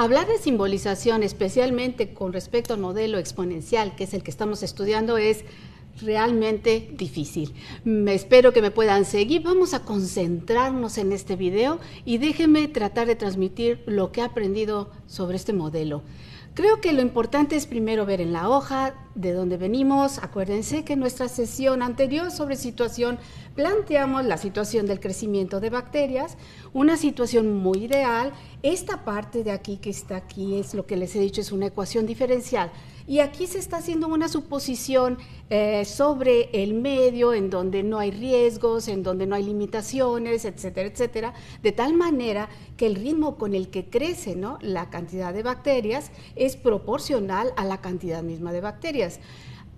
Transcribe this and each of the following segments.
Hablar de simbolización, especialmente con respecto al modelo exponencial, que es el que estamos estudiando, es realmente difícil. Espero que me puedan seguir. Vamos a concentrarnos en este video y déjenme tratar de transmitir lo que he aprendido sobre este modelo. Creo que lo importante es primero ver en la hoja de dónde venimos. Acuérdense que en nuestra sesión anterior sobre situación planteamos la situación del crecimiento de bacterias, una situación muy ideal. Esta parte de aquí que está aquí es lo que les he dicho, es una ecuación diferencial. Y aquí se está haciendo una suposición sobre el medio en donde no hay riesgos, en donde no hay limitaciones, etcétera, etcétera, de tal manera que el ritmo con el que crece, ¿no?, la cantidad de bacterias es proporcional a la cantidad misma de bacterias.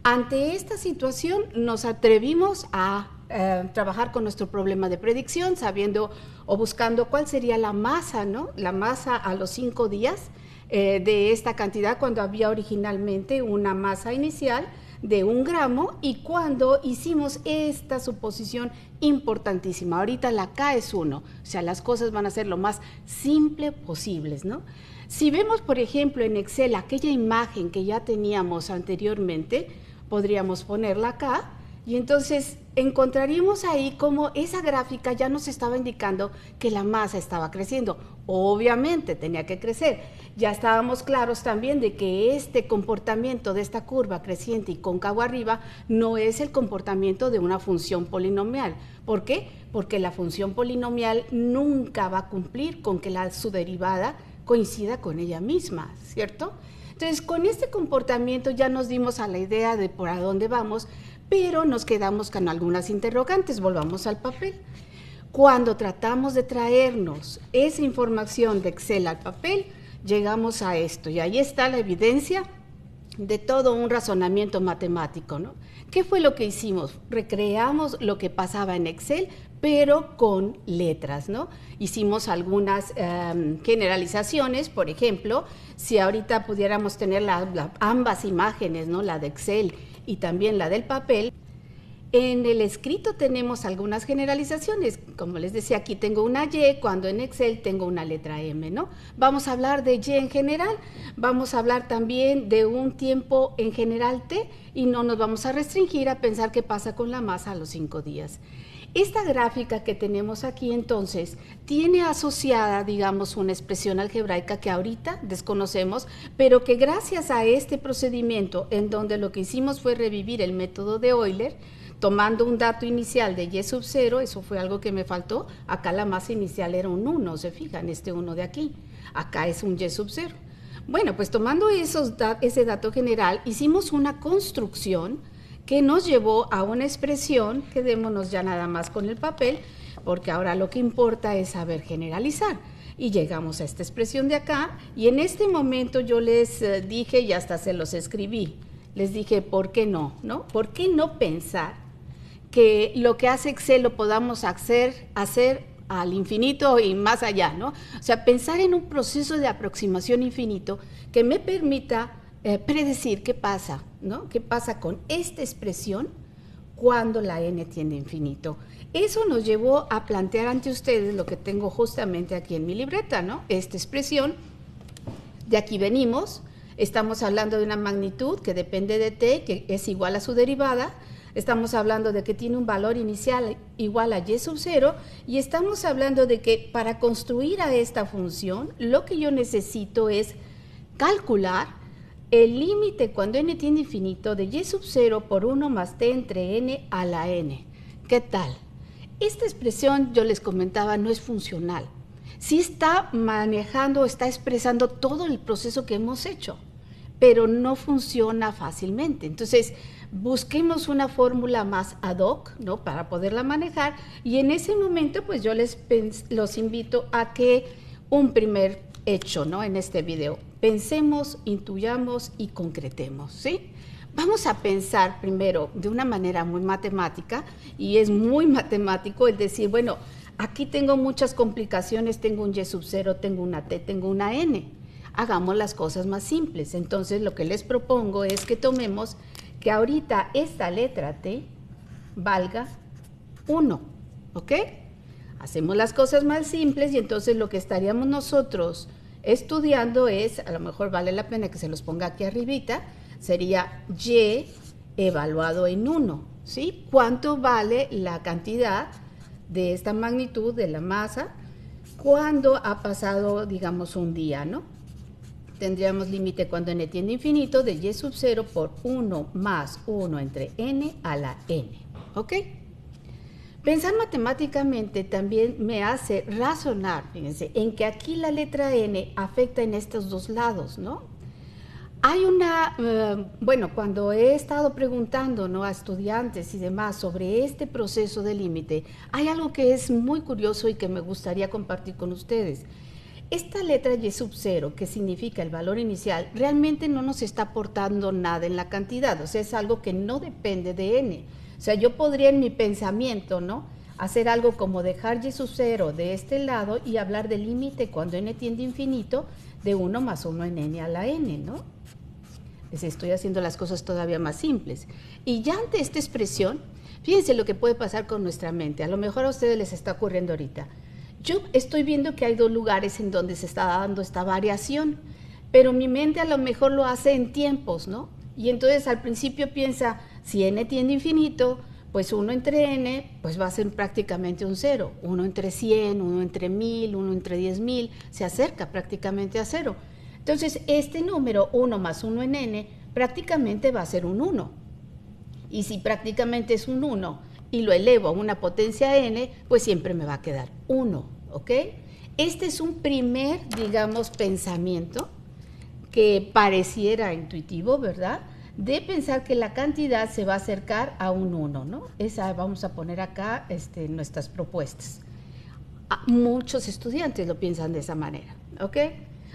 Ante esta situación nos atrevimos a trabajar con nuestro problema de predicción, sabiendo o buscando cuál sería la masa, ¿no?, la masa a los 5 días de esta cantidad, cuando había originalmente una masa inicial de 1 gramo, y cuando hicimos esta suposición importantísima. Ahorita la K es 1, o sea, las cosas van a ser lo más simple posibles, ¿no? Si vemos, por ejemplo, en Excel aquella imagen que ya teníamos anteriormente, podríamos ponerla acá, y entonces encontraríamos ahí como esa gráfica ya nos estaba indicando que la masa estaba creciendo. Obviamente tenía que crecer. Ya estábamos claros también de que este comportamiento de esta curva creciente y cóncavo arriba no es el comportamiento de una función polinomial. ¿Por qué? Porque la función polinomial nunca va a cumplir con que su derivada coincida con ella misma, ¿cierto? Entonces, con este comportamiento ya nos dimos a la idea de por a dónde vamos, pero nos quedamos con algunas interrogantes. Volvamos al papel. Cuando tratamos de traernos esa información de Excel al papel, llegamos a esto, y ahí está la evidencia de todo un razonamiento matemático, ¿no? ¿Qué fue lo que hicimos? Recreamos lo que pasaba en Excel, pero con letras, ¿no? Hicimos algunas generalizaciones. Por ejemplo, si ahorita pudiéramos tener ambas imágenes, ¿no?, la de Excel y también la del papel, en el escrito tenemos algunas generalizaciones. Como les decía, aquí tengo una Y, cuando en Excel tengo una letra M, ¿no? Vamos a hablar de Y en general, vamos a hablar también de un tiempo en general T, y no nos vamos a restringir a pensar qué pasa con la masa a los 5 días. Esta gráfica que tenemos aquí, entonces, tiene asociada, digamos, una expresión algebraica que ahorita desconocemos, pero que gracias a este procedimiento, en donde lo que hicimos fue revivir el método de Euler, tomando un dato inicial de Y sub 0, eso fue algo que me faltó. Acá la masa inicial era un 1, se fijan, este 1 de aquí. Acá es un Y sub 0. Bueno, pues tomando ese dato general, hicimos una construcción que nos llevó a una expresión. Quedémonos ya nada más con el papel, porque ahora lo que importa es saber generalizar. Y llegamos a esta expresión de acá, y en este momento yo les dije, y hasta se los escribí, les dije, ¿por qué no? ¿No? ¿Por qué no pensar que lo que hace Excel lo podamos hacer al infinito y más allá, ¿no? O sea, pensar en un proceso de aproximación infinito que me permita predecir qué pasa, ¿no? ¿Qué pasa con esta expresión cuando la n tiende a infinito? Eso nos llevó a plantear ante ustedes lo que tengo justamente aquí en mi libreta, ¿no? Esta expresión, de aquí venimos, estamos hablando de una magnitud que depende de t, que es igual a su derivada. Estamos hablando de que tiene un valor inicial igual a Y sub 0, y estamos hablando de que para construir a esta función, lo que yo necesito es calcular el límite cuando n tiende a infinito de Y sub 0 por 1 más t entre n a la n. ¿Qué tal? Esta expresión, yo les comentaba, no es funcional. Sí está manejando, está expresando todo el proceso que hemos hecho, pero no funciona fácilmente. Entonces, busquemos una fórmula más ad hoc, ¿no?, para poderla manejar, y en ese momento pues yo los invito a que un primer hecho, ¿no?, en este video, pensemos, intuyamos y concretemos, ¿sí? Vamos a pensar primero de una manera muy matemática, y es muy matemático el decir, bueno, aquí tengo muchas complicaciones, tengo un Y sub 0, tengo una T, tengo una N. Hagamos las cosas más simples. Entonces, lo que les propongo es que tomemos que ahorita esta letra T valga 1, ¿ok? Hacemos las cosas más simples, y entonces lo que estaríamos nosotros estudiando es, a lo mejor vale la pena que se los ponga aquí arribita, sería Y evaluado en 1, ¿sí? ¿Cuánto vale la cantidad de esta magnitud de la masa cuando ha pasado, digamos, un día, ¿no? Tendríamos límite cuando n tiende a infinito de y sub 0 por 1 más 1 entre n a la n, ¿ok? Pensar matemáticamente también me hace razonar, fíjense, en que aquí la letra n afecta en estos dos lados, ¿no? Hay bueno, cuando he estado preguntando, ¿no?, a estudiantes y demás sobre este proceso de límite, hay algo que es muy curioso y que me gustaría compartir con ustedes. Esta letra y sub 0, que significa el valor inicial, realmente no nos está aportando nada en la cantidad, o sea, es algo que no depende de n. O sea, yo podría en mi pensamiento, ¿no?, hacer algo como dejar y sub 0 de este lado y hablar del límite cuando n tiende a infinito de 1 más 1 en n a la n, ¿no? Les estoy haciendo las cosas todavía más simples. Y ya ante esta expresión, fíjense lo que puede pasar con nuestra mente. A lo mejor a ustedes les está ocurriendo ahorita. Yo estoy viendo que hay dos lugares en donde se está dando esta variación, pero mi mente a lo mejor lo hace en tiempos, ¿no? Y entonces al principio piensa, si n tiende a infinito, pues 1 entre n, pues va a ser prácticamente un 0. 1 entre 100, 1 entre 1000, 1 entre 10.000, se acerca prácticamente a 0. Entonces, este número, 1 más 1 en n, prácticamente va a ser un 1. Y si prácticamente es un 1 y lo elevo a una potencia n, pues siempre me va a quedar 1, ¿ok? Este es un primer, digamos, pensamiento que pareciera intuitivo, ¿verdad?, de pensar que la cantidad se va a acercar a un 1, ¿no? Esa vamos a poner acá nuestras propuestas. Muchos estudiantes lo piensan de esa manera, ¿ok?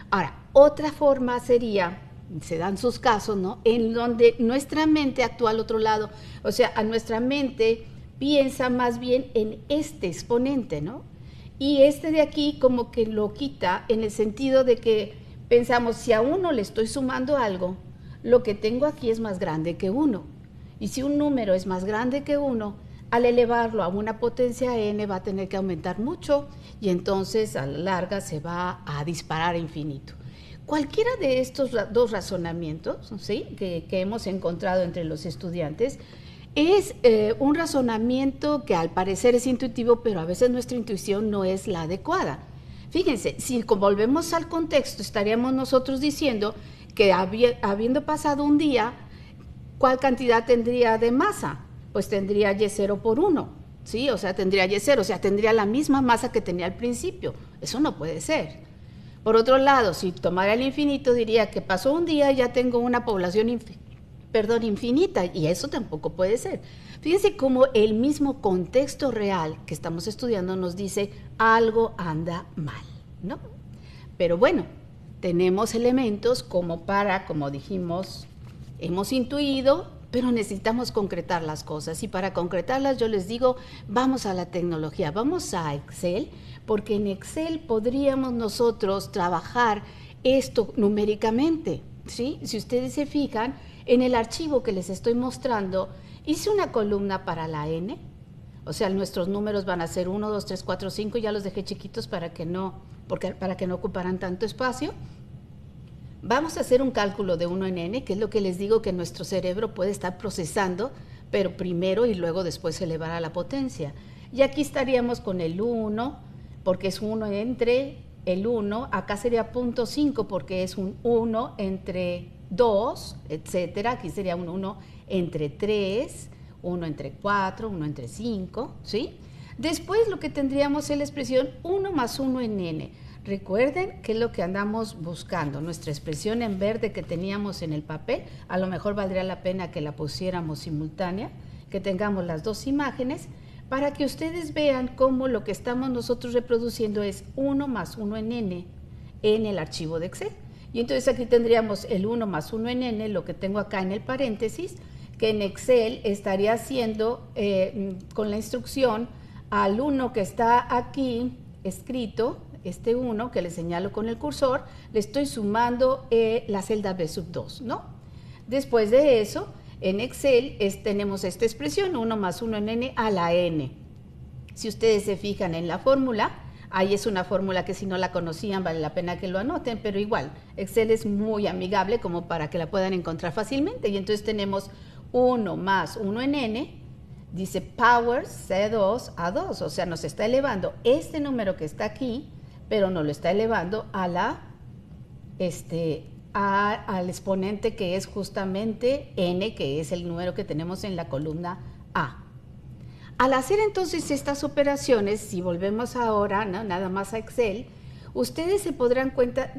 Ahora, otra forma sería, se dan sus casos, ¿no?, en donde nuestra mente actúa al otro lado, o sea, a nuestra mente piensa más bien en este exponente, ¿no? Y este de aquí como que lo quita en el sentido de que pensamos, si a 1 le estoy sumando algo, lo que tengo aquí es más grande que 1. Y si un número es más grande que 1, al elevarlo a una potencia n va a tener que aumentar mucho y entonces a la larga se va a disparar a infinito. Cualquiera de estos dos razonamientos, ¿sí?, que hemos encontrado entre los estudiantes es un razonamiento que al parecer es intuitivo, pero a veces nuestra intuición no es la adecuada. Fíjense, si volvemos al contexto, estaríamos nosotros diciendo que habiendo pasado un día, ¿cuál cantidad tendría de masa? Pues tendría y0 por 1, ¿sí? O sea, tendría y0, o sea, tendría la misma masa que tenía al principio. Eso no puede ser. Por otro lado, si tomara el infinito, diría que pasó un día y ya tengo una población infinita, y eso tampoco puede ser. Fíjense cómo el mismo contexto real que estamos estudiando nos dice algo anda mal, ¿no? Pero bueno, tenemos elementos como dijimos, hemos intuido, pero necesitamos concretar las cosas, y para concretarlas yo les digo, vamos a la tecnología, vamos a Excel, porque en Excel podríamos nosotros trabajar esto numéricamente, ¿sí? Si ustedes se fijan, en el archivo que les estoy mostrando, hice una columna para la n, o sea, nuestros números van a ser 1, 2, 3, 4, 5, ya los dejé chiquitos para que no ocuparan tanto espacio. Vamos a hacer un cálculo de 1 en n, que es lo que les digo que nuestro cerebro puede estar procesando, pero primero y luego después elevar a la potencia. Y aquí estaríamos con el 1, porque es 1 entre el 1, acá sería 0.5 porque es un 1 entre 2, etcétera. Aquí sería un 1 entre 3, 1 entre 4, 1 entre 5, ¿sí? Después lo que tendríamos es la expresión 1 más 1 en n. Recuerden que es lo que andamos buscando, nuestra expresión en verde que teníamos en el papel, a lo mejor valdría la pena que la pusiéramos simultánea, que tengamos las dos imágenes, para que ustedes vean cómo lo que estamos nosotros reproduciendo es 1 más 1 en n en el archivo de Excel. Y entonces aquí tendríamos el 1 más 1 en n, lo que tengo acá en el paréntesis, que en Excel estaría haciendo con la instrucción al 1 que está aquí escrito, este 1 que le señalo con el cursor, le estoy sumando la celda B sub 2, ¿no? Después de eso, en Excel tenemos esta expresión, 1 más 1 en n a la n. Si ustedes se fijan en la fórmula, Ahí es una fórmula que si no la conocían vale la pena que lo anoten, pero igual, Excel es muy amigable como para que la puedan encontrar fácilmente. Y entonces tenemos 1 más 1 en n, dice power C2 a 2, o sea, nos está elevando este número que está aquí, pero nos lo está elevando a al exponente que es justamente n, que es el número que tenemos en la columna A. Al hacer entonces estas operaciones, si volvemos ahora, ¿no?, nada más a Excel, ustedes se podrán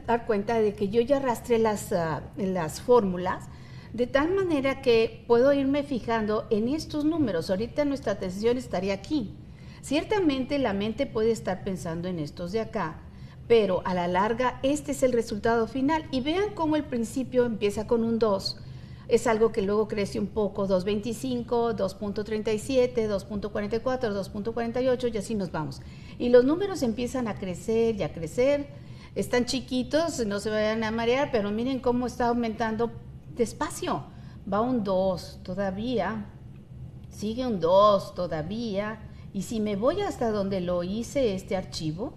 dar cuenta de que yo ya arrastré las fórmulas, de tal manera que puedo irme fijando en estos números. Ahorita nuestra atención estaría aquí. Ciertamente la mente puede estar pensando en estos de acá, pero a la larga este es el resultado final. Y vean cómo el principio empieza con un 2. Es algo que luego crece un poco, 2.25, 2.37, 2.44, 2.48 y así nos vamos. Y los números empiezan a crecer y a crecer. Están chiquitos, no se vayan a marear, pero miren cómo está aumentando despacio. Va un 2 todavía, sigue un 2 todavía, y si me voy hasta donde lo hice este archivo,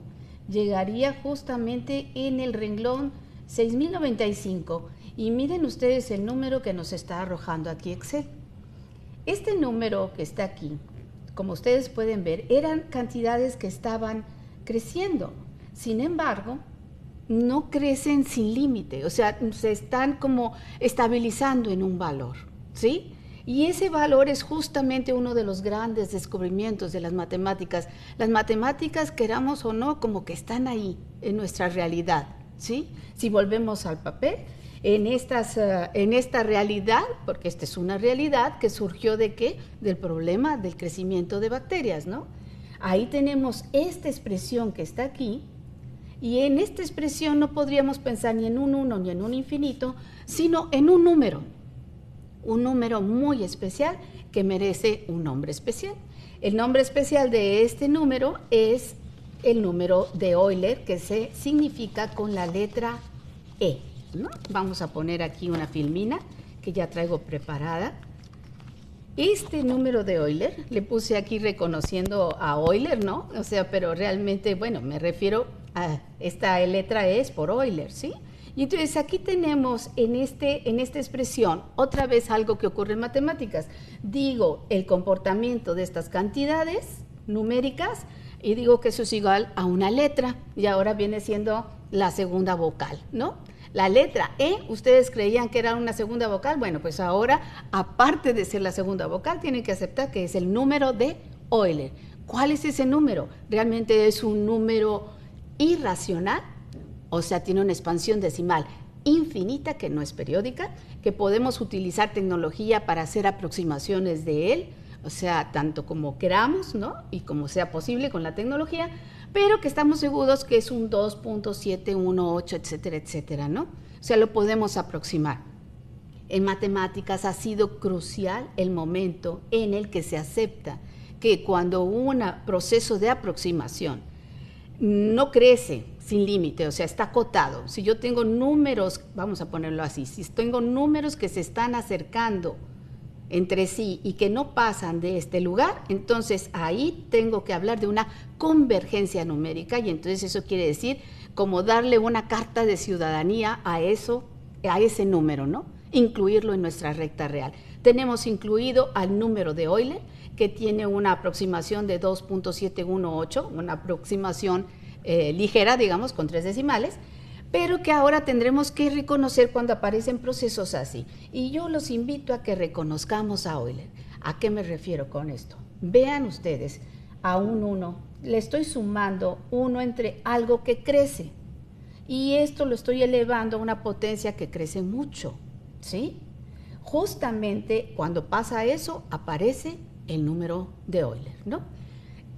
llegaría justamente en el renglón 6095. Y miren ustedes el número que nos está arrojando aquí Excel. Este número que está aquí, como ustedes pueden ver, eran cantidades que estaban creciendo. Sin embargo, no crecen sin límite, o sea, se están como estabilizando en un valor, ¿sí? Y ese valor es justamente uno de los grandes descubrimientos de las matemáticas. Las matemáticas, queramos o no, como que están ahí en nuestra realidad, ¿sí? Si volvemos al papel, en esta realidad, porque esta es una realidad que surgió ¿de qué? Del problema del crecimiento de bacterias, ¿no? Ahí tenemos esta expresión que está aquí, y en esta expresión no podríamos pensar ni en un 1 ni en un infinito, sino en un número muy especial que merece un nombre especial. El nombre especial de este número es el número de Euler, que se significa con la letra E, ¿no? Vamos a poner aquí una filmina que ya traigo preparada. Este número de Euler, le puse aquí reconociendo a Euler, ¿no? O sea, pero realmente, bueno, me refiero a esta letra E es por Euler, ¿sí? Y entonces aquí tenemos en esta expresión otra vez algo que ocurre en matemáticas. Digo el comportamiento de estas cantidades numéricas y digo que eso es igual a una letra, y ahora viene siendo la segunda vocal, ¿no? La letra E, ¿ustedes creían que era una segunda vocal? Bueno, pues ahora, aparte de ser la segunda vocal, tienen que aceptar que es el número de Euler. ¿Cuál es ese número? Realmente es un número irracional, o sea, tiene una expansión decimal infinita, que no es periódica, que podemos utilizar tecnología para hacer aproximaciones de él, o sea, tanto como queramos, ¿no? Y como sea posible con la tecnología, pero que estamos seguros que es un 2.718, etcétera, etcétera, ¿no? O sea, lo podemos aproximar. En matemáticas ha sido crucial el momento en el que se acepta que cuando un proceso de aproximación no crece sin límite, o sea, está acotado. Si yo tengo números, vamos a ponerlo así, si tengo números que se están acercando entre sí y que no pasan de este lugar, entonces ahí tengo que hablar de una convergencia numérica, y entonces eso quiere decir como darle una carta de ciudadanía a ese número, ¿no? Incluirlo en nuestra recta real. Tenemos incluido al número de Euler, que tiene una aproximación de 2.718, una aproximación ligera, digamos, con 3 decimales, pero que ahora tendremos que reconocer cuando aparecen procesos así. Y yo los invito a que reconozcamos a Euler. ¿A qué me refiero con esto? Vean ustedes, a un 1 le estoy sumando 1 entre algo que crece, y esto lo estoy elevando a una potencia que crece mucho, ¿sí? Justamente cuando pasa eso, aparece el número de Euler, ¿no?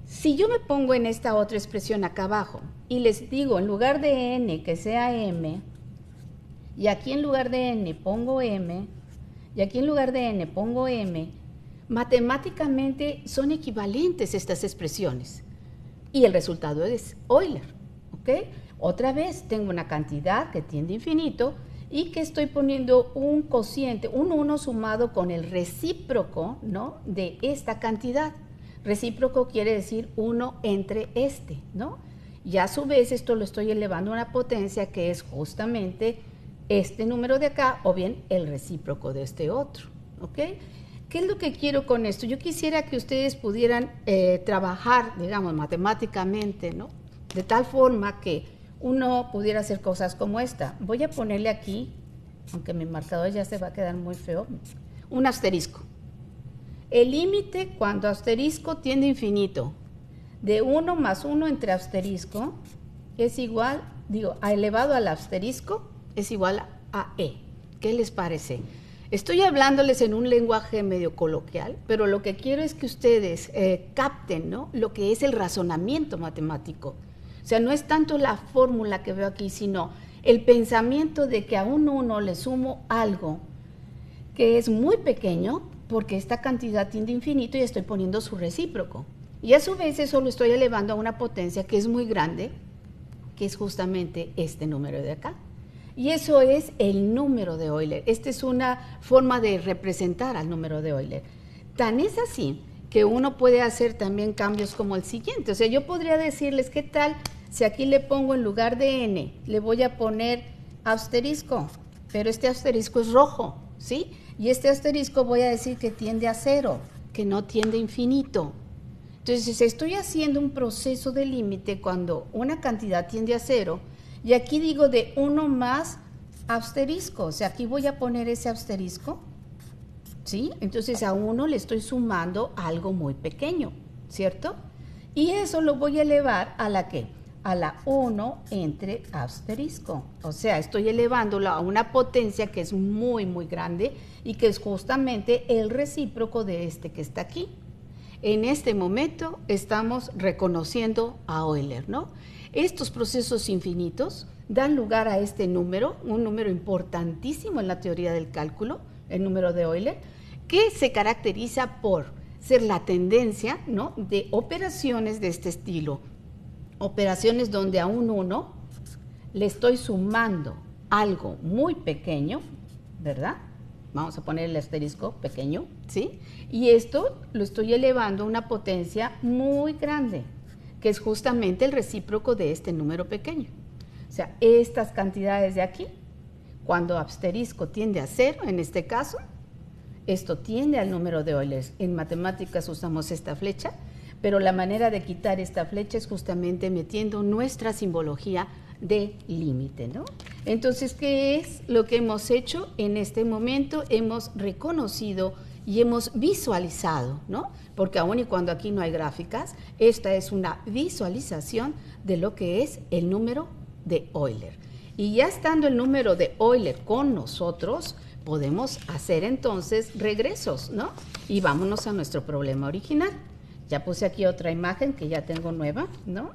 Si yo me pongo en esta otra expresión acá abajo y les digo, en lugar de n que sea m, y aquí en lugar de n pongo m, y aquí en lugar de n pongo m, matemáticamente son equivalentes estas expresiones, y el resultado es Euler, ¿ok? Otra vez tengo una cantidad que tiende a infinito y que estoy poniendo un cociente, un 1 sumado con el recíproco, ¿no?, de esta cantidad. Recíproco quiere decir 1 entre este, ¿no? Y a su vez esto lo estoy elevando a una potencia que es justamente este número de acá o bien el recíproco de este otro, ¿ok? ¿Qué es lo que quiero con esto? Yo quisiera que ustedes pudieran trabajar, digamos, matemáticamente, ¿no? De tal forma que uno pudiera hacer cosas como esta. Voy a ponerle aquí, aunque mi marcador ya se va a quedar muy feo, un asterisco. El límite cuando asterisco tiende a infinito de 1 más 1 entre asterisco es igual, a elevado al asterisco es igual a e. ¿Qué les parece? Estoy hablándoles en un lenguaje medio coloquial, pero lo que quiero es que ustedes capten, ¿no?, lo que es el razonamiento matemático. O sea, no es tanto la fórmula que veo aquí, sino el pensamiento de que a un 1 le sumo algo que es muy pequeño, porque esta cantidad tiende a infinito y estoy poniendo su recíproco. Y a su vez eso lo estoy elevando a una potencia que es muy grande, que es justamente este número de acá. Y eso es el número de Euler. Esta es una forma de representar al número de Euler. Tan es así que uno puede hacer también cambios como el siguiente. O sea, yo podría decirles, ¿qué tal si aquí le pongo en lugar de n, le voy a poner asterisco? Pero este asterisco es rojo, ¿sí? Y este asterisco voy a decir que tiende a 0, que no tiende a infinito. Entonces, estoy haciendo un proceso de límite cuando una cantidad tiende a 0, y aquí digo de 1 más asterisco, o sea, aquí voy a poner ese asterisco, ¿sí? Entonces, a 1 le estoy sumando algo muy pequeño, ¿cierto? Y eso lo voy a elevar a la ¿qué? A la 1 entre asterisco. O sea, estoy elevándolo a una potencia que es muy, muy grande y que es justamente el recíproco de este que está aquí. En este momento estamos reconociendo a Euler, ¿no? Estos procesos infinitos dan lugar a este número, un número importantísimo en la teoría del cálculo, el número de Euler, que se caracteriza por ser la tendencia, ¿no?, de operaciones de este estilo. Operaciones donde a un 1 le estoy sumando algo muy pequeño, ¿verdad? Vamos a poner el asterisco pequeño, ¿sí? Y esto lo estoy elevando a una potencia muy grande, que es justamente el recíproco de este número pequeño. O sea, estas cantidades de aquí, cuando asterisco tiende a 0, en este caso, esto tiende al número de Euler. En matemáticas usamos esta flecha, pero la manera de quitar esta flecha es justamente metiendo nuestra simbología de límite, ¿no? Entonces, ¿qué es lo que hemos hecho en este momento? Hemos reconocido y hemos visualizado, ¿no? Porque aun y cuando aquí no hay gráficas, esta es una visualización de lo que es el número de Euler. Y ya estando el número de Euler con nosotros, podemos hacer entonces regresos, ¿no? Y vámonos a nuestro problema original. Ya puse aquí otra imagen que ya tengo nueva, ¿no?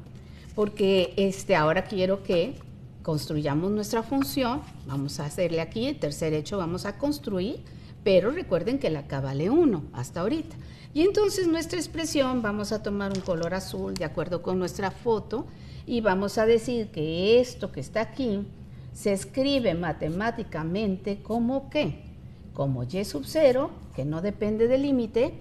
Porque ahora quiero que construyamos nuestra función. Vamos a hacerle aquí el tercer hecho, vamos a construir, pero recuerden que la acá vale 1 hasta ahorita. Y entonces nuestra expresión, vamos a tomar un color azul de acuerdo con nuestra foto y vamos a decir que esto que está aquí se escribe matemáticamente como ¿qué? Como y sub 0, que no depende del límite,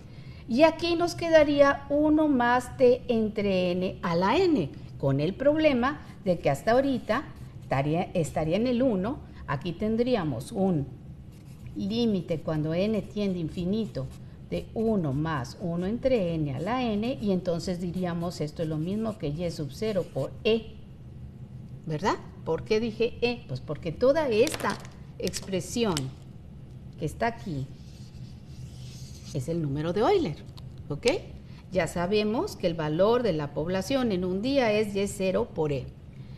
y aquí nos quedaría 1 más t entre n a la n, con el problema de que hasta ahorita estaría en el 1, aquí tendríamos un límite cuando n tiende a infinito de 1 más 1 entre n a la n, y entonces diríamos esto es lo mismo que y sub 0 por e, ¿verdad? ¿Por qué dije e? Pues porque toda esta expresión que está aquí es el número de Euler, ¿ok? Ya sabemos que el valor de la población en un día es y0 por e.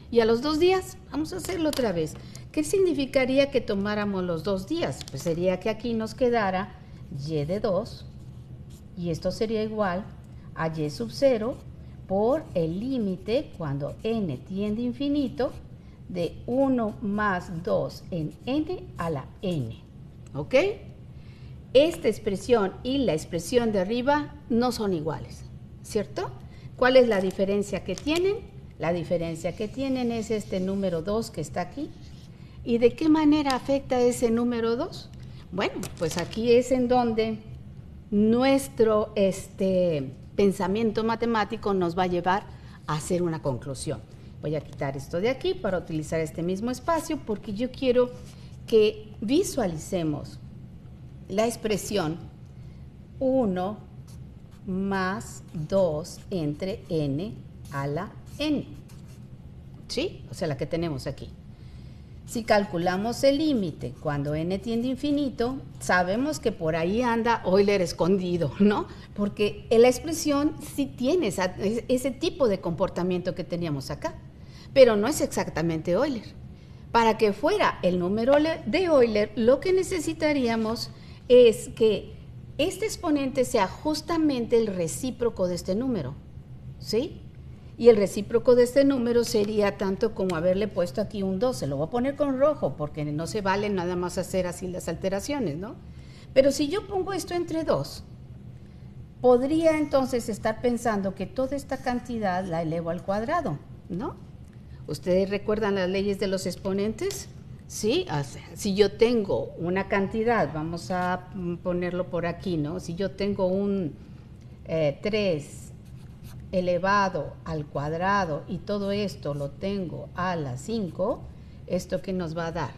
Y a los 2 días, vamos a hacerlo otra vez. ¿Qué significaría que tomáramos los 2 días? Pues sería que aquí nos quedara y de 2, y esto sería igual a y sub 0 por el límite cuando n tiende a infinito de 1 más 2 en n a la n, ¿ok? Esta expresión y la expresión de arriba no son iguales, ¿cierto? ¿Cuál es la diferencia que tienen? La diferencia que tienen es este número 2 que está aquí. ¿Y de qué manera afecta ese número 2? Bueno, pues aquí es en donde nuestro pensamiento matemático nos va a llevar a hacer una conclusión. Voy a quitar esto de aquí para utilizar este mismo espacio porque yo quiero que visualicemos la expresión 1 más 2 entre n a la n. ¿Sí? O sea, la que tenemos aquí. Si calculamos el límite cuando n tiende a infinito, sabemos que por ahí anda Euler escondido, ¿no? Porque la expresión sí tiene ese tipo de comportamiento que teníamos acá, pero no es exactamente Euler. Para que fuera el número de Euler, lo que necesitaríamos es que este exponente sea justamente el recíproco de este número, ¿sí? Y el recíproco de este número sería tanto como haberle puesto aquí un 2. Se lo voy a poner con rojo porque no se vale nada más hacer así las alteraciones, ¿no? Pero si yo pongo esto entre 2, podría entonces estar pensando que toda esta cantidad la elevo al cuadrado, ¿no? ¿Ustedes recuerdan las leyes de los exponentes? Sí, o sea, si yo tengo una cantidad, vamos a ponerlo por aquí, ¿no? Si yo tengo un 3 elevado al cuadrado y todo esto lo tengo a la 5, ¿esto qué nos va a dar?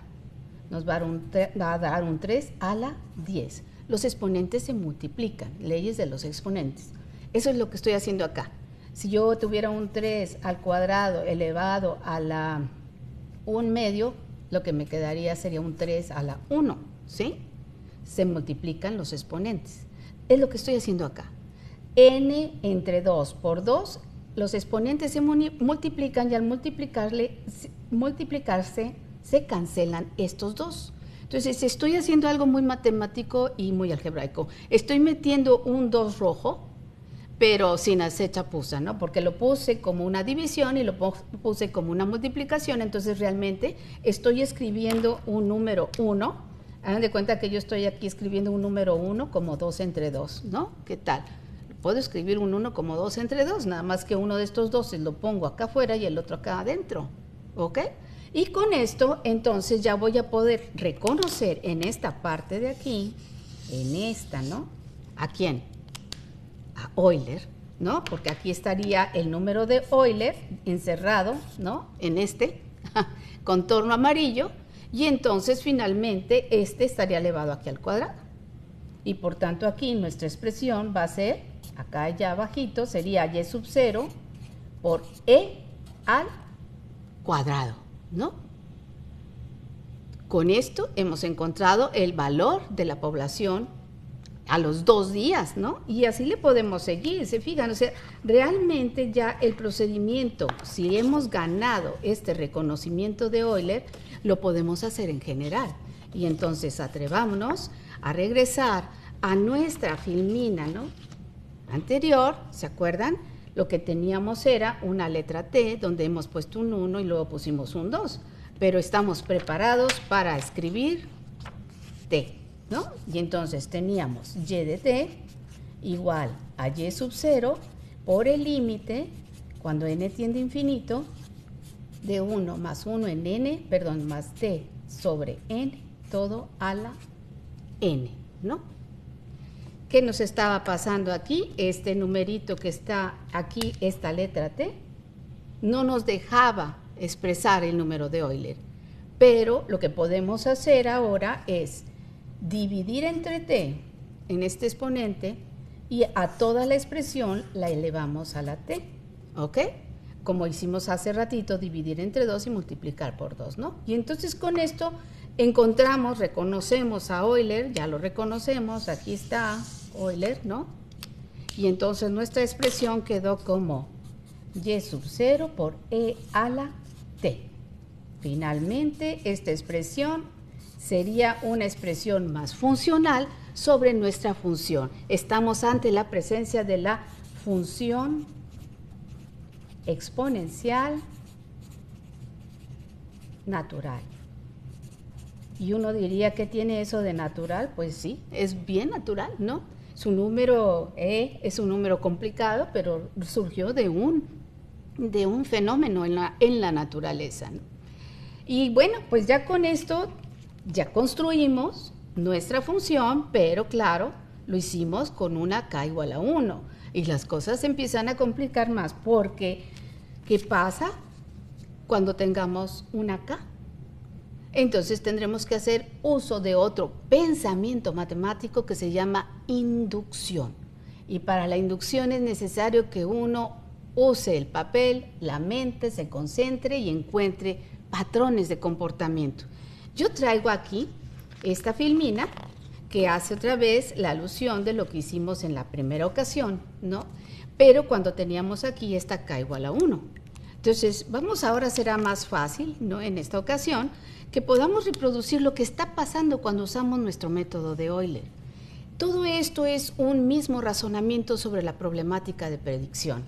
Nos va a dar un 3 a la 10. Los exponentes se multiplican, leyes de los exponentes. Eso es lo que estoy haciendo acá. Si yo tuviera un 3 al cuadrado elevado a la 1/2, lo que me quedaría sería un 3 a la 1, ¿sí? Se multiplican los exponentes. Es lo que estoy haciendo acá. N entre 2 por 2, los exponentes se multiplican y al multiplicarse se cancelan estos dos. Entonces estoy haciendo algo muy matemático y muy algebraico. Estoy metiendo un 2 rojo, pero sin hacer chapuza, ¿no? Porque lo puse como una división y lo puse como una multiplicación, entonces realmente estoy escribiendo un número 1. Hagan de cuenta que yo estoy aquí escribiendo un número 1 como 2 entre 2, ¿no? ¿Qué tal? Puedo escribir un 1 como 2 entre 2, nada más que uno de estos dos lo pongo acá afuera y el otro acá adentro, ¿ok? Y con esto, entonces, ya voy a poder reconocer en esta parte de aquí, en esta, ¿no? ¿A quién? A Euler, ¿no? Porque aquí estaría el número de Euler encerrado, ¿no? En este contorno amarillo, y entonces, finalmente, este estaría elevado aquí al cuadrado. Y por tanto, aquí nuestra expresión va a ser, acá ya abajito, sería y sub 0 por e al cuadrado, ¿no? Con esto hemos encontrado el valor de la población a los 2 días, ¿no? Y así le podemos seguir, ¿se fijan? O sea, realmente ya el procedimiento, si hemos ganado este reconocimiento de Euler, lo podemos hacer en general. Y entonces atrevámonos a regresar a nuestra filmina, ¿no? Anterior, ¿se acuerdan? Lo que teníamos era una letra T, donde hemos puesto un 1 y luego pusimos un 2, pero estamos preparados para escribir T, ¿no? Y entonces teníamos y de T igual a y sub 0 por el límite, cuando n tiende a infinito, de 1 más 1 en n, perdón, más T sobre n, todo a la n, ¿no? ¿Qué nos estaba pasando aquí? Este numerito que está aquí, esta letra T, no nos dejaba expresar el número de Euler. Pero lo que podemos hacer ahora es dividir entre T en este exponente y a toda la expresión la elevamos a la T, ¿ok? Como hicimos hace ratito, dividir entre 2 y multiplicar por 2, ¿no? Y entonces con esto encontramos, reconocemos a Euler, ya lo reconocemos, aquí está Euler, ¿no? Y entonces nuestra expresión quedó como y sub 0 por e a la t. Finalmente, esta expresión sería una expresión más funcional sobre nuestra función. Estamos ante la presencia de la función exponencial natural. Y uno diría, ¿qué tiene eso de natural? Pues sí, es bien natural, ¿no? Su número E es un número complicado, pero surgió de un fenómeno en la naturaleza, ¿no? Y bueno, pues ya con esto ya construimos nuestra función, pero claro, lo hicimos con una k igual a 1. Y las cosas se empiezan a complicar más porque, ¿qué pasa? cuando tengamos una K. Entonces tendremos que hacer uso de otro pensamiento matemático que se llama inducción. Y para la inducción es necesario que uno use el papel, la mente, se concentre y encuentre patrones de comportamiento. Yo traigo aquí esta filmina que hace otra vez la alusión de lo que hicimos en la primera ocasión, ¿no? Pero cuando teníamos aquí esta K igual a 1. Entonces, ahora será más fácil, ¿no? En esta ocasión, que podamos reproducir lo que está pasando cuando usamos nuestro método de Euler. Todo esto es un mismo razonamiento sobre la problemática de predicción.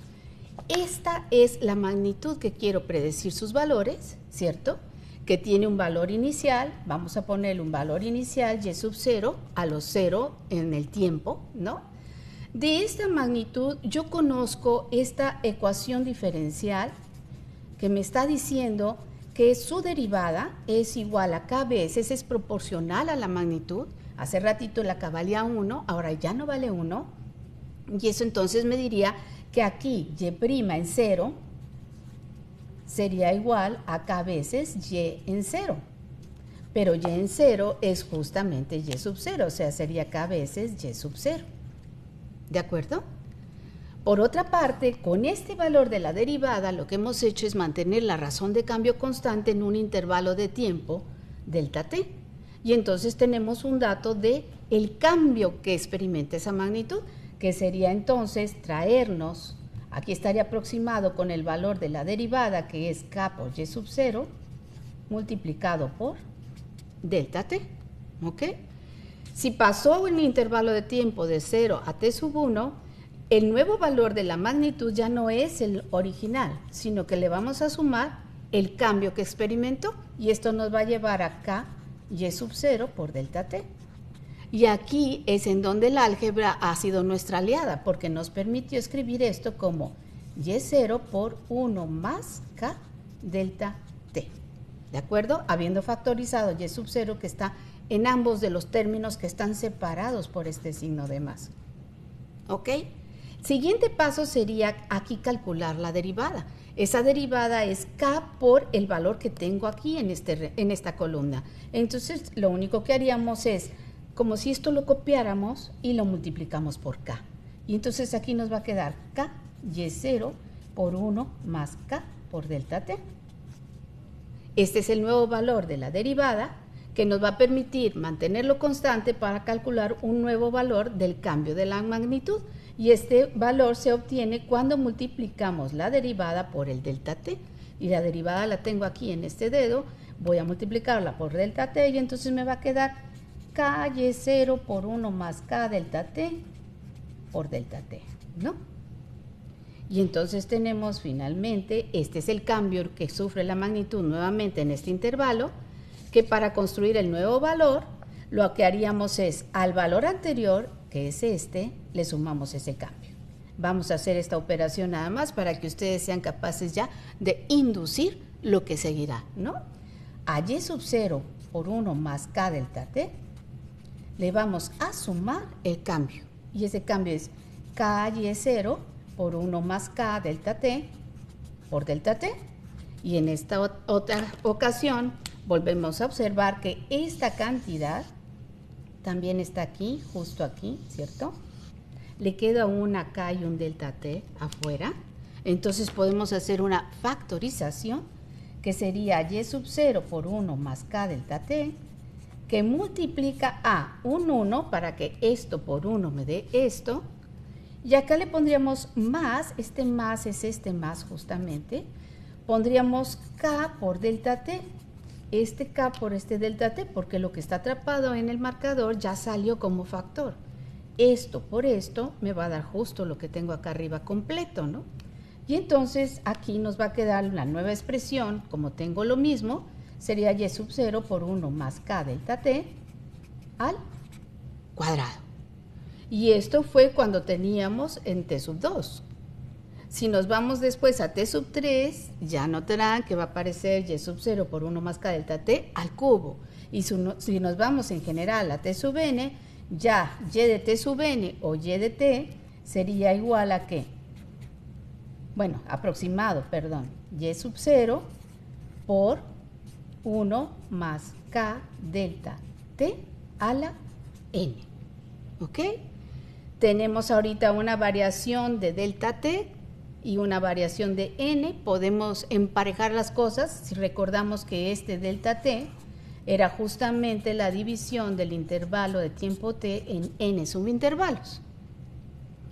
Esta es la magnitud que quiero predecir sus valores, ¿cierto? Que tiene un valor inicial, vamos a ponerle un valor inicial y sub 0 a los 0 en el tiempo, ¿no? De esta magnitud yo conozco esta ecuación diferencial que me está diciendo que su derivada es igual a k veces, es proporcional a la magnitud. Hace ratito la k valía 1, ahora ya no vale 1, y eso entonces me diría que aquí y' en 0 sería igual a k veces y en 0, pero y en 0 es justamente y sub 0, o sea, sería k veces y sub 0, ¿de acuerdo? Por otra parte, con este valor de la derivada, lo que hemos hecho es mantener la razón de cambio constante en un intervalo de tiempo, delta t. Y entonces tenemos un dato de el cambio que experimenta esa magnitud, que sería entonces traernos, aquí estaría aproximado con el valor de la derivada, que es k por y sub 0, multiplicado por delta t, ¿ok? Si pasó un intervalo de tiempo de 0 a t sub 1, el nuevo valor de la magnitud ya no es el original, sino que le vamos a sumar el cambio que experimentó, y esto nos va a llevar a k y sub 0 por delta t. Y aquí es en donde el álgebra ha sido nuestra aliada, porque nos permitió escribir esto como y0 por 1 más k delta t, ¿de acuerdo? Habiendo factorizado y sub 0 que está en ambos de los términos que están separados por este signo de más, ¿ok? Siguiente paso sería aquí calcular la derivada. Esa derivada es k por el valor que tengo aquí en esta columna. Entonces, lo único que haríamos es, como si esto lo copiáramos y lo multiplicamos por k. Y entonces aquí nos va a quedar k y0 por 1 más k por delta t. Este es el nuevo valor de la derivada que nos va a permitir mantenerlo constante para calcular un nuevo valor del cambio de la magnitud. Y este valor se obtiene cuando multiplicamos la derivada por el delta t. Y la derivada la tengo aquí en este dedo, voy a multiplicarla por delta t y entonces me va a quedar k y0 por 1 más k delta t por delta t, ¿no? Y entonces tenemos finalmente, este es el cambio que sufre la magnitud nuevamente en este intervalo, que para construir el nuevo valor, lo que haríamos es al valor anterior, que es este, le sumamos ese cambio. Vamos a hacer esta operación nada más para que ustedes sean capaces ya de inducir lo que seguirá, ¿no? A y sub 0 por 1 más k delta t, le vamos a sumar el cambio. Y ese cambio es k y 0 por 1 más k delta t por delta t. Y en esta otra ocasión volvemos a observar que esta cantidad también está aquí, justo aquí, ¿cierto? Le queda una k y un delta t afuera. Entonces podemos hacer una factorización que sería y sub 0 por 1 más k delta t, que multiplica a un 1 para que esto por 1 me dé esto. Y acá le pondríamos más, este más es este más justamente. Pondríamos k por delta t. Este k por este delta t, porque lo que está atrapado en el marcador ya salió como factor. Esto por esto me va a dar justo lo que tengo acá arriba completo, ¿no? Y entonces aquí nos va a quedar la nueva expresión, como tengo lo mismo, sería y sub 0 por 1 más k delta t al cuadrado. Y esto fue cuando teníamos en t sub 2. Si nos vamos después a t sub 3, ya notarán que va a aparecer y sub 0 por 1 más k delta t al cubo. Y si nos vamos en general a t sub n, ya y de t sub n o y de t sería igual a ¿qué? Bueno, aproximado, perdón, y sub 0 por 1 más k delta t a la n. ¿Ok? Tenemos ahorita una variación de delta t y una variación de n. Podemos emparejar las cosas si recordamos que este delta t era justamente la división del intervalo de tiempo t en n subintervalos.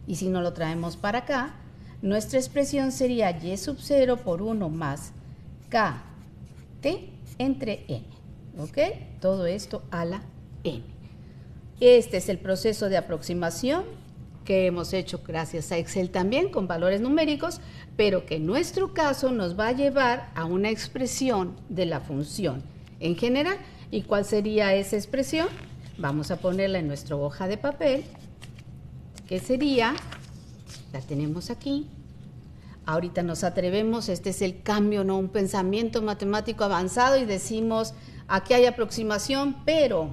Y si no lo traemos para acá, nuestra expresión sería y sub 0 por 1 más k t entre n. ¿Ok? Todo esto a la n. Este es el proceso de aproximación que hemos hecho gracias a Excel también con valores numéricos, pero que en nuestro caso nos va a llevar a una expresión de la función en general. ¿Y cuál sería esa expresión? Vamos a ponerla en nuestra hoja de papel, que sería, la tenemos aquí. Ahorita nos atrevemos, este es el cambio, ¿no? Un pensamiento matemático avanzado y decimos, aquí hay aproximación, pero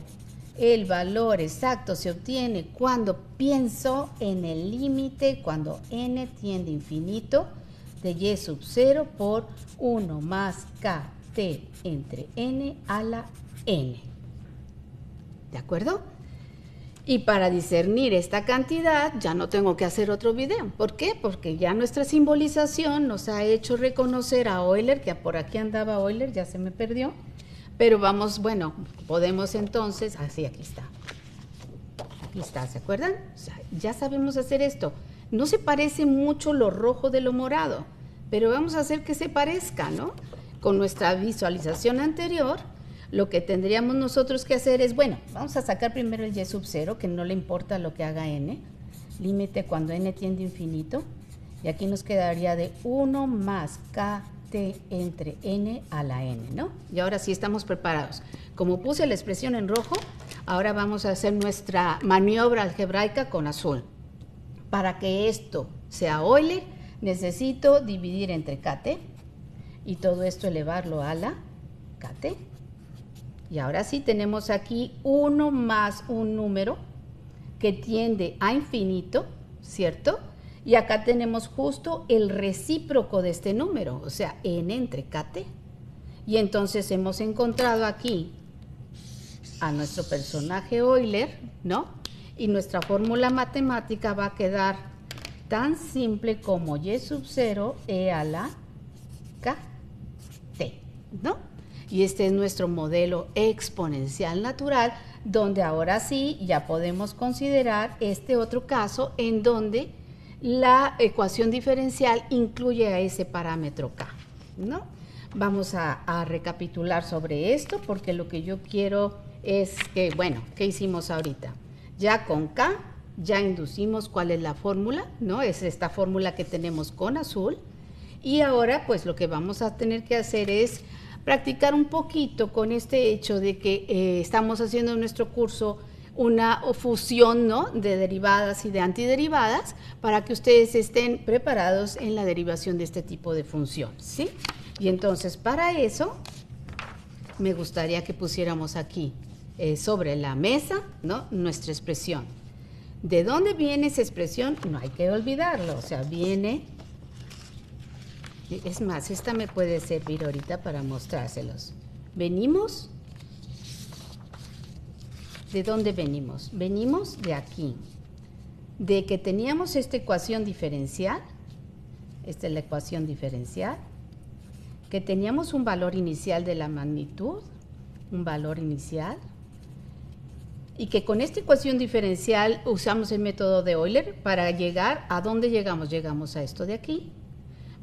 el valor exacto se obtiene cuando pienso en el límite, cuando n tiende a infinito, de y sub 0 por 1 más k t entre n a la n. ¿De acuerdo? Y para discernir esta cantidad ya no tengo que hacer otro video. ¿Por qué? Porque ya nuestra simbolización nos ha hecho reconocer a Euler, que por aquí andaba Euler, ya se me perdió. Pero vamos, bueno, podemos entonces, así aquí está, ¿se acuerdan? O sea, ya sabemos hacer esto. No se parece mucho lo rojo de lo morado, pero vamos a hacer que se parezca, ¿no? Con nuestra visualización anterior, lo que tendríamos nosotros que hacer es, bueno, vamos a sacar primero el y sub 0, que no le importa lo que haga n, límite cuando n tiende a infinito, y aquí nos quedaría de 1 más k t entre n a la n, ¿no? Y ahora sí estamos preparados. Como puse la expresión en rojo, ahora vamos a hacer nuestra maniobra algebraica con azul. Para que esto sea Euler, necesito dividir entre kt y todo esto elevarlo a la kt. Y ahora sí tenemos aquí 1 más un número que tiende a infinito, ¿cierto? Y acá tenemos justo el recíproco de este número, o sea, n entre kt. Y entonces hemos encontrado aquí a nuestro personaje Euler, ¿no? Y nuestra fórmula matemática va a quedar tan simple como y sub 0 e a la kt, ¿no? Y este es nuestro modelo exponencial natural, donde ahora sí ya podemos considerar este otro caso en donde la ecuación diferencial incluye a ese parámetro k, ¿no? Vamos a recapitular sobre esto porque lo que yo quiero es que, bueno, ¿qué hicimos ahorita? Ya con k, ya inducimos cuál es la fórmula, ¿no? Es esta fórmula que tenemos con azul. Y ahora, pues, lo que vamos a tener que hacer es practicar un poquito con este hecho de que estamos haciendo en nuestro curso una fusión, ¿no?, de derivadas y de antiderivadas para que ustedes estén preparados en la derivación de este tipo de función, ¿sí? Y entonces para eso me gustaría que pusiéramos aquí sobre la mesa, ¿no?, nuestra expresión. ¿De dónde viene esa expresión? No hay que olvidarlo, o sea, viene, es más, esta me puede servir ahorita para mostrárselos. Venimos. ¿De dónde venimos? Venimos de aquí, de que teníamos esta ecuación diferencial, esta es la ecuación diferencial, que teníamos un valor inicial de la magnitud, un valor inicial, y que con esta ecuación diferencial usamos el método de Euler para llegar, ¿a dónde llegamos? Llegamos a esto de aquí,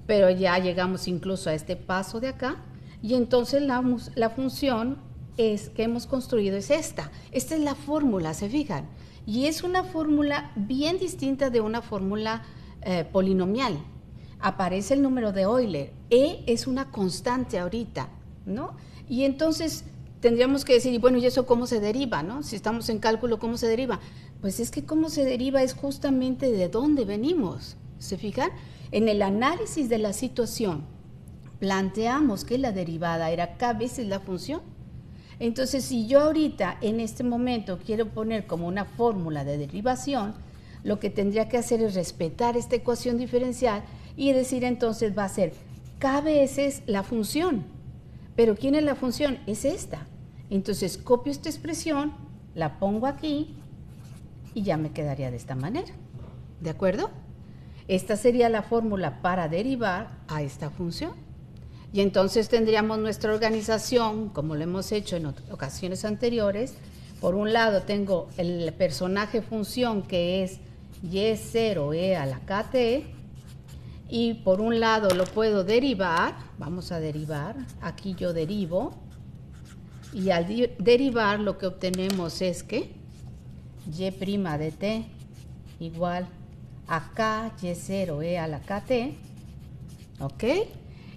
pero ya llegamos incluso a este paso de acá, y entonces la función que hemos construido es esta es la fórmula, ¿se fijan? Y es una fórmula bien distinta de una fórmula polinomial. Aparece el número de Euler, E es una constante ahorita, ¿no? Y entonces tendríamos que decir, bueno, ¿y eso cómo se deriva, no? Si estamos en cálculo, ¿cómo se deriva? Pues es que cómo se deriva es justamente de dónde venimos, ¿se fijan? En el análisis de la situación, planteamos que la derivada era k veces la función. Entonces, si yo ahorita, en este momento, quiero poner como una fórmula de derivación, lo que tendría que hacer es respetar esta ecuación diferencial y decir entonces va a ser k veces la función. Pero ¿quién es la función? Es esta. Entonces copio esta expresión, la pongo aquí y ya me quedaría de esta manera. ¿De acuerdo? Esta sería la fórmula para derivar a esta función. Y entonces tendríamos nuestra organización, como lo hemos hecho en ocasiones anteriores. Por un lado tengo el personaje función que es y0e a la kt, y por un lado lo puedo derivar, vamos a derivar, aquí yo derivo, y al derivar lo que obtenemos es que y' de t igual a k y0e a la kt, ¿ok?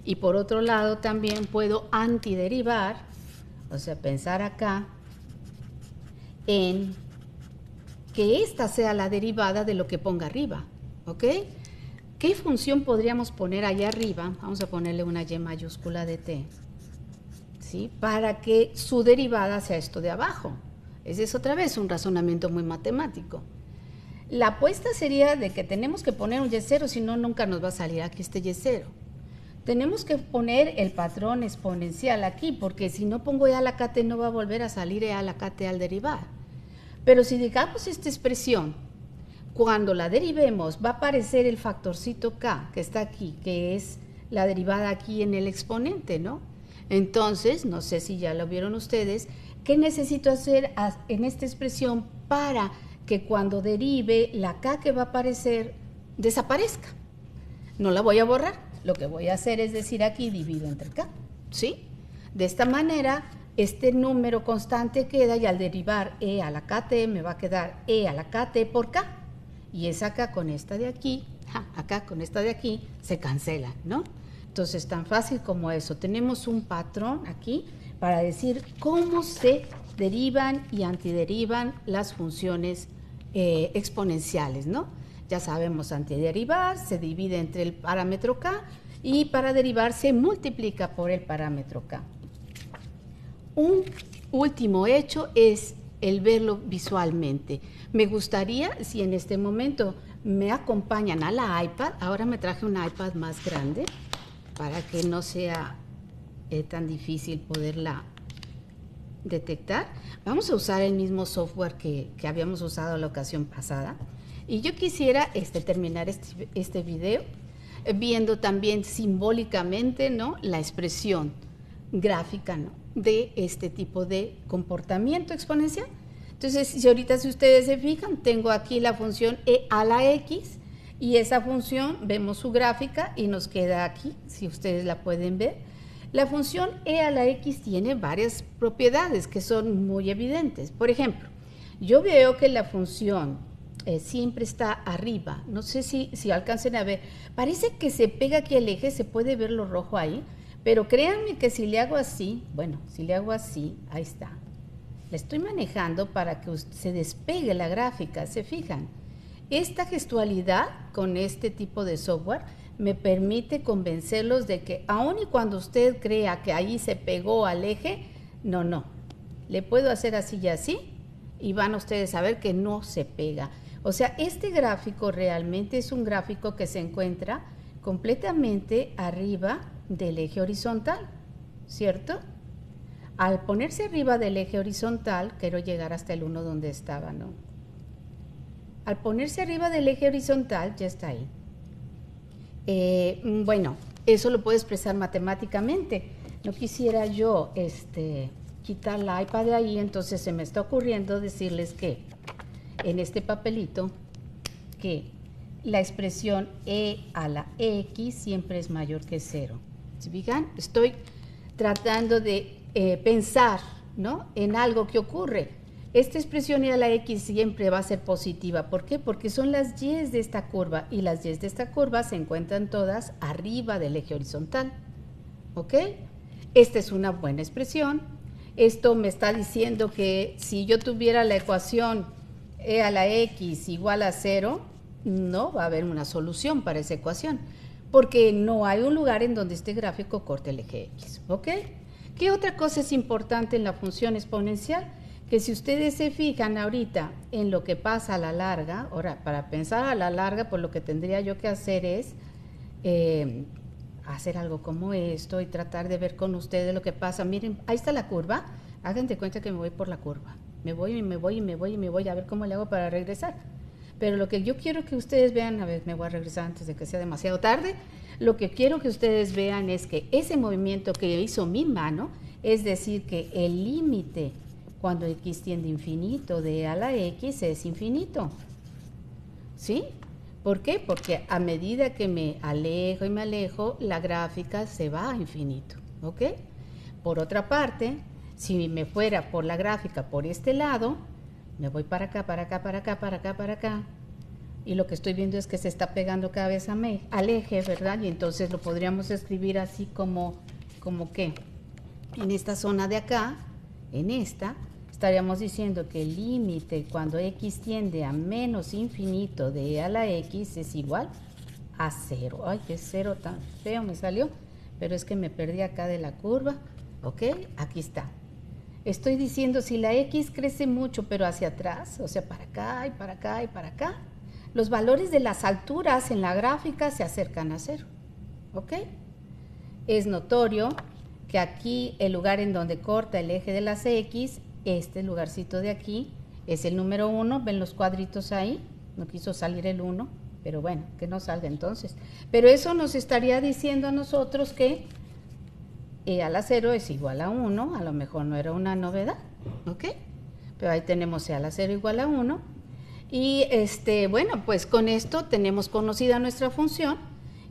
Y por otro lado también puedo antiderivar, o sea, pensar acá en que esta sea la derivada de lo que ponga arriba, ¿ok? ¿Qué función podríamos poner allá arriba? Vamos a ponerle una y mayúscula de t, ¿sí? Para que su derivada sea esto de abajo. Ese es otra vez un razonamiento muy matemático. La apuesta sería de que tenemos que poner un y0, si no, nunca nos va a salir aquí este y0. Tenemos que poner el patrón exponencial aquí, porque si no pongo e a la kt no va a volver a salir e a la kt al derivar. Pero si digamos esta expresión, cuando la derivemos va a aparecer el factorcito k que está aquí, que es la derivada aquí en el exponente, ¿no? Entonces, no sé si ya lo vieron ustedes, ¿qué necesito hacer en esta expresión para que cuando derive la k que va a aparecer desaparezca? No la voy a borrar, lo que voy a hacer es decir aquí divido entre k, ¿sí? De esta manera este número constante queda y al derivar e a la kt me va a quedar e a la kt por k, y esa k con esta de aquí, acá con esta de aquí se cancela, ¿no? Entonces tan fácil como eso, tenemos un patrón aquí para decir cómo se derivan y antiderivan las funciones exponenciales, ¿no? Ya sabemos, antiderivar se divide entre el parámetro k y para derivar se multiplica por el parámetro k. Un último hecho es el verlo visualmente. Me gustaría, si en este momento me acompañan a la iPad, ahora me traje un iPad más grande para que no sea tan difícil poderla detectar. Vamos a usar el mismo software que habíamos usado la ocasión pasada. Y yo quisiera terminar este video viendo también simbólicamente, ¿no?, la expresión gráfica, ¿no?, de este tipo de comportamiento exponencial. Entonces, si ustedes se fijan, tengo aquí la función e a la x y esa función, vemos su gráfica y nos queda aquí, si ustedes la pueden ver. La función e a la x tiene varias propiedades que son muy evidentes. Por ejemplo, yo veo que la función siempre está arriba. No sé si alcancen a ver. Parece que se pega aquí al eje, se puede ver lo rojo ahí, pero créanme que si le hago así, bueno, si le hago así, ahí está. La estoy manejando para que se despegue la gráfica, ¿se fijan? Esta gestualidad con este tipo de software me permite convencerlos de que aun y cuando usted crea que ahí se pegó al eje, no. Le puedo hacer así y así y van ustedes a ver que no se pega. O sea, este gráfico realmente es un gráfico que se encuentra completamente arriba del eje horizontal, ¿cierto? Al ponerse arriba del eje horizontal, quiero llegar hasta el 1 donde estaba, ¿no? Al ponerse arriba del eje horizontal, ya está ahí. Bueno, eso lo puedo expresar matemáticamente. No quisiera yo quitar la iPad de ahí, entonces se me está ocurriendo decirles que en este papelito que la expresión e a la x siempre es mayor que 0. ¿Se fijan? Estoy tratando de pensar, ¿no?, en algo que ocurre. Esta expresión e a la x siempre va a ser positiva. ¿Por qué? Porque son las y de esta curva y las y de esta curva se encuentran todas arriba del eje horizontal. ¿Ok? Esta es una buena expresión. Esto me está diciendo que si yo tuviera la ecuación e a la x igual a 0, no va a haber una solución para esa ecuación, porque no hay un lugar en donde este gráfico corte el eje x. ¿Ok? ¿Qué otra cosa es importante en la función exponencial? Que si ustedes se fijan ahorita en lo que pasa a la larga, ahora para pensar a la larga, pues lo que tendría yo que hacer es hacer algo como esto y tratar de ver con ustedes lo que pasa. Miren, ahí está la curva. Hagan de cuenta que me voy por la curva. Me voy y me voy y me voy y me voy a ver cómo le hago para regresar. Pero lo que yo quiero que ustedes vean, a ver, me voy a regresar antes de que sea demasiado tarde. Lo que quiero que ustedes vean es que ese movimiento que hizo mi mano, es decir, que el límite cuando x tiende a infinito de a la x es infinito. ¿Sí? ¿Por qué? Porque a medida que me alejo y me alejo, la gráfica se va a infinito. ¿Ok? Por otra parte, si me fuera por la gráfica por este lado, me voy para acá, para acá, para acá, para acá, para acá. Y lo que estoy viendo es que se está pegando cada vez al eje, ¿verdad? Y entonces lo podríamos escribir así como que en esta zona de acá, en esta, estaríamos diciendo que el límite cuando x tiende a menos infinito de e a la x es igual a 0. Ay, qué 0 tan feo me salió, pero es que me perdí acá de la curva. ¿Ok? Aquí está. Estoy diciendo si la x crece mucho, pero hacia atrás, o sea, para acá y para acá y para acá, los valores de las alturas en la gráfica se acercan a 0. ¿Ok? Es notorio que aquí el lugar en donde corta el eje de las x, este lugarcito de aquí, es el número 1. ¿Ven los cuadritos ahí? No quiso salir el 1, pero bueno, que no salga entonces. Pero eso nos estaría diciendo a nosotros que e a la 0 es igual a 1, a lo mejor no era una novedad, ¿ok? Pero ahí tenemos e a la 0 igual a 1. Y bueno, pues con esto tenemos conocida nuestra función,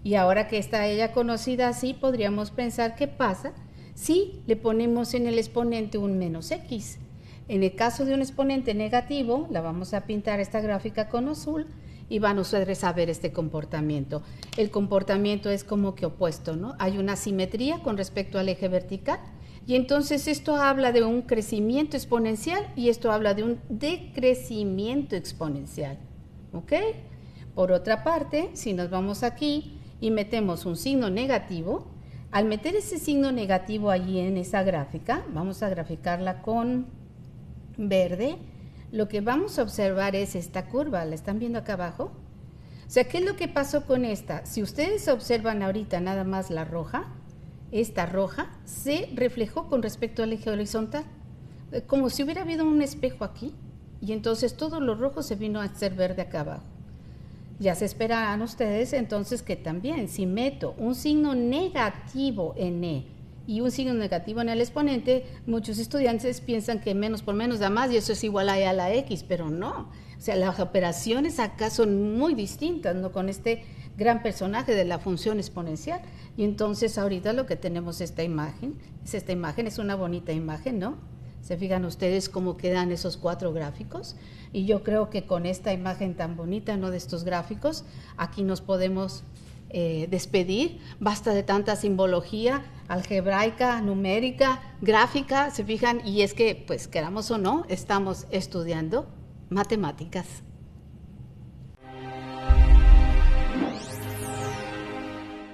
y ahora que está ella conocida así, podríamos pensar qué pasa si le ponemos en el exponente un menos x. En el caso de un exponente negativo, la vamos a pintar esta gráfica con azul y van ustedes a ver este comportamiento. El comportamiento es como que opuesto, ¿no? Hay una simetría con respecto al eje vertical y entonces esto habla de un crecimiento exponencial y esto habla de un decrecimiento exponencial, ¿ok? Por otra parte, si nos vamos aquí y metemos un signo negativo, al meter ese signo negativo allí en esa gráfica, vamos a graficarla con verde, lo que vamos a observar es esta curva. ¿La están viendo acá abajo? O sea, ¿qué es lo que pasó con esta? Si ustedes observan ahorita nada más la roja, esta roja se reflejó con respecto al eje horizontal, como si hubiera habido un espejo aquí, y entonces todo lo rojo se vino a ser verde acá abajo. Ya se esperarán ustedes entonces que también si meto un signo negativo en E y un signo negativo en el exponente, muchos estudiantes piensan que menos por menos da más y eso es igual a E a la X, pero no. O sea, las operaciones acá son muy distintas, ¿no? Con este gran personaje de la función exponencial. Y entonces ahorita lo que tenemos esta imagen es una bonita imagen, ¿no? Se fijan ustedes cómo quedan esos 4 gráficos y yo creo que con esta imagen tan bonita, ¿no?, de estos gráficos, aquí nos podemos despedir. Basta de tanta simbología algebraica, numérica, gráfica, se fijan, y es que, pues queramos o no, estamos estudiando matemáticas.